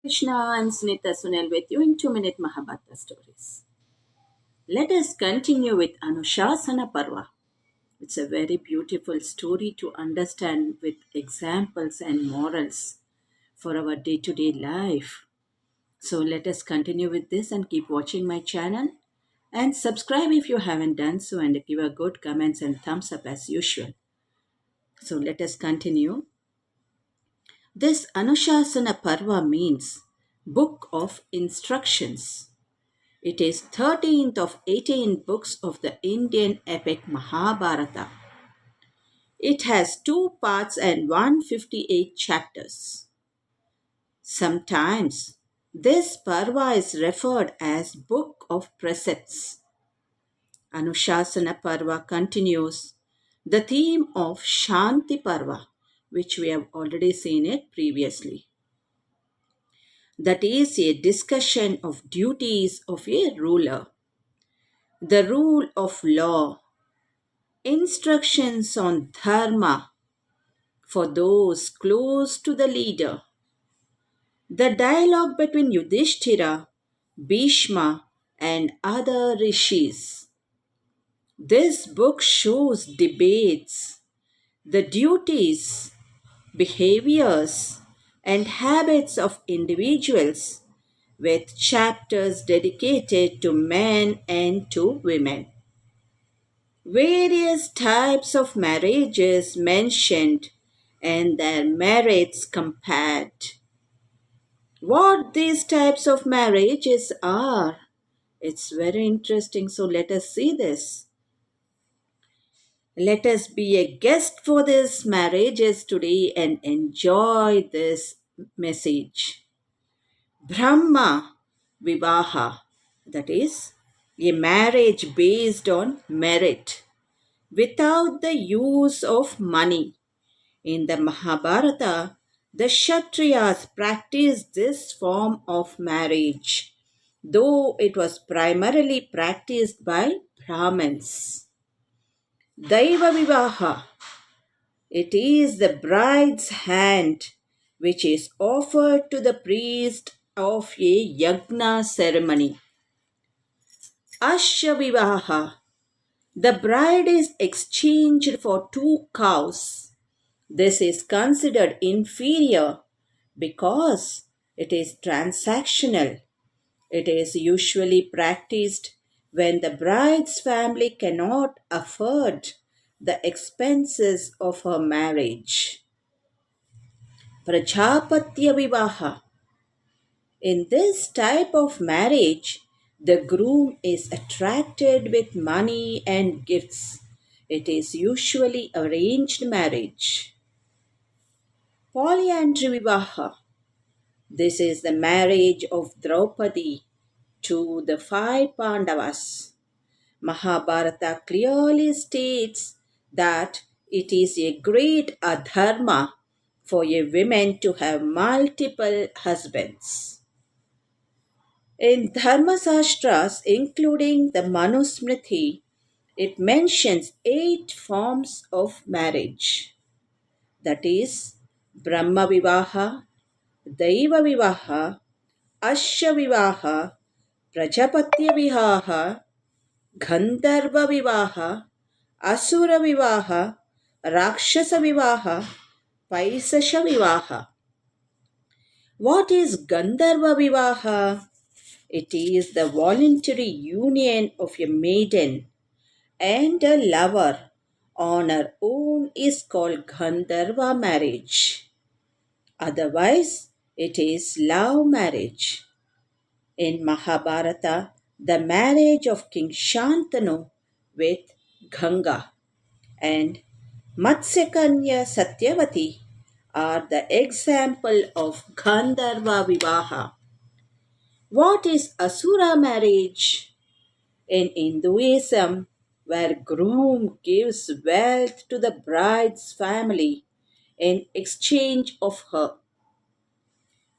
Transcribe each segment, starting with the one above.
Krishna, I'm Sunita Sunil with you in 2-minute Mahabharata stories. Let us continue with Anushasana Parva. It's a very beautiful story to understand with examples and morals for our day to day life. So let us continue with this and keep watching my channel and subscribe if you haven't done so and give a good comments and thumbs up as usual. So let us continue. This Anushasana Parva means Book of Instructions. It is 13th of 18 books of the Indian epic Mahabharata. It has 2 parts and 158 chapters. Sometimes this Parva is referred as Book of Precepts. Anushasana Parva continues the theme of Shanti Parva, which we have already seen it previously. That is a discussion of duties of a ruler, the rule of law, instructions on dharma for those close to the leader, the dialogue between Yudhishthira, Bhishma, and other rishis. This book shows debates, the duties, behaviors, and habits of individuals with chapters dedicated to men and to women. Various types of marriages mentioned and their merits compared. What these types of marriages are, it's very interesting. So let us see this. Let us be a guest for these marriages today and enjoy this message. Brahma Vivaha, that is, a marriage based on merit without the use of money. In the Mahabharata, the Kshatriyas practiced this form of marriage, though it was primarily practiced by Brahmins. Daiva Vivaha, it is the bride's hand which is offered to the priest of a yagna ceremony. Ashya Vivaha, the bride is exchanged for 2 cows. This is considered inferior because it is transactional. It is usually practiced when the bride's family cannot afford the expenses of her marriage. Prajapatya Vivaha. In this type of marriage, the groom is attracted with money and gifts. It is usually arranged marriage. Polyandry Vivaha. This is the marriage of Draupadi to the 5 Pandavas. Mahabharata clearly states that it is a great adharma for a woman to have multiple husbands. In Dharmasastras, including the Manusmriti, it mentions 8 forms of marriage. That is Brahma Vivaha, Daiva Vivaha, Ashya Vivaha, Prajapatya Vivaha, Gandharva Vivaha, Asura Vivaha, Rakshasa Vivaha, Paisasha Vivaha. What is Gandharva Vivaha? It is the voluntary union of a maiden and a lover on her own is called Gandharva marriage. Otherwise, it is love marriage. In Mahabharata, the marriage of King Shantanu with Ganga and Matsyakanya Satyavati are the example of Gandharva Vivaha. What is Asura marriage? In Hinduism, where groom gives wealth to the bride's family in exchange of her.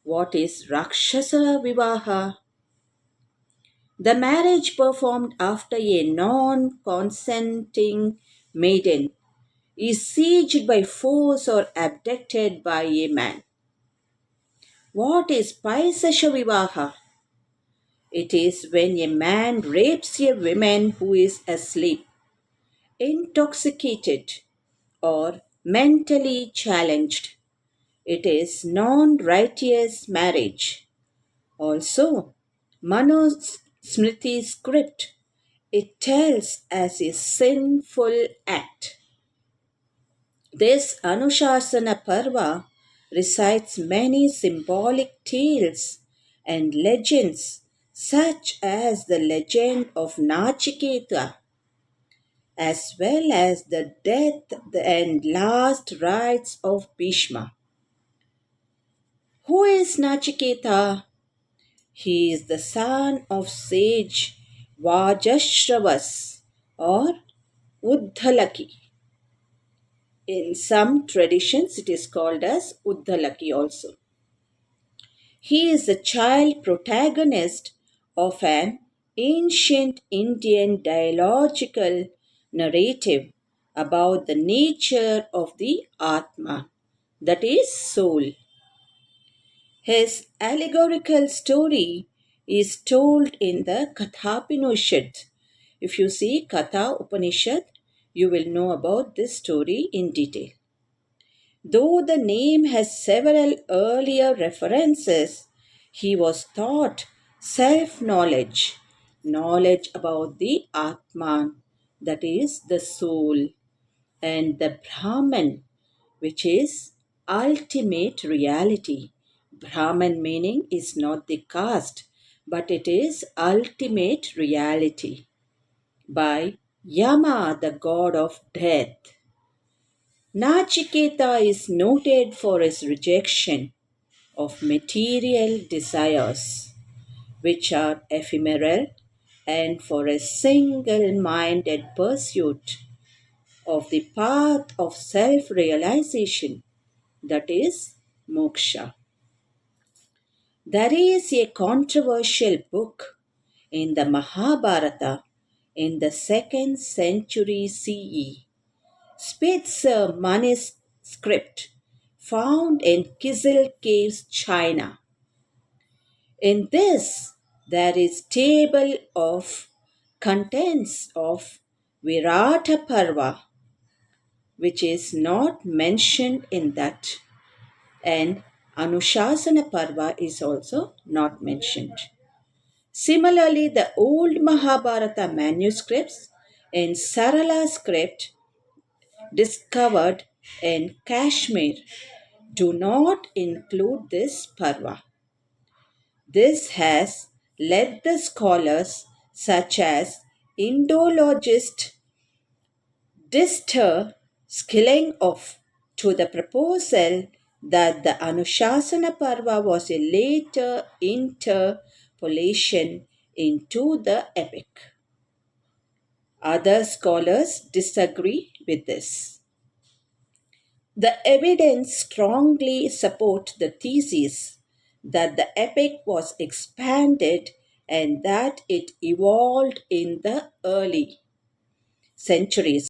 What is Rakshasa Vivaha? The marriage performed after a non-consenting maiden is sieged by force or abducted by a man. What is Paisasha Vivaha? It is when a man rapes a woman who is asleep, intoxicated, or mentally challenged. It is non righteous marriage. Also, Manusmriti script, it tells as a sinful act. This Anushasana Parva recites many symbolic tales and legends, such as the legend of Nachiketa, as well as the death and last rites of Bhishma. Who is Nachiketa? He is the son of sage Vajashravas or Uddhalaki. In some traditions, it is called as Uddhalaki also. He is the child protagonist of an ancient Indian dialogical narrative about the nature of the Atma, that is, soul. His allegorical story is told in the Kathapanishad. If you see Katha Upanishad, you will know about this story in detail. Though the name has several earlier references, he was taught self knowledge, knowledge about the Atman, that is the soul, and the Brahman, which is ultimate reality. Brahman meaning is not the caste, but it is ultimate reality, by Yama, the god of death. Nachiketa is noted for his rejection of material desires, which are ephemeral, and for a single minded pursuit of the path of self realization, that is, moksha. There is a controversial book in the Mahabharata in the 2nd century CE, Spitzer manuscript found in Kizil Caves, China. In this, there is table of contents of Virata Parva, which is not mentioned in that, and Anushasana Parva is also not mentioned. Similarly, the old Mahabharata manuscripts in Sarala script discovered in Kashmir do not include this parva. This has led the scholars such as Indologist Dister Skilling of to the proposal that the Anushasana Parva was a later interpolation into the epic. Other scholars disagree with this. The evidence strongly supports the thesis that the epic was expanded and that it evolved in the early centuries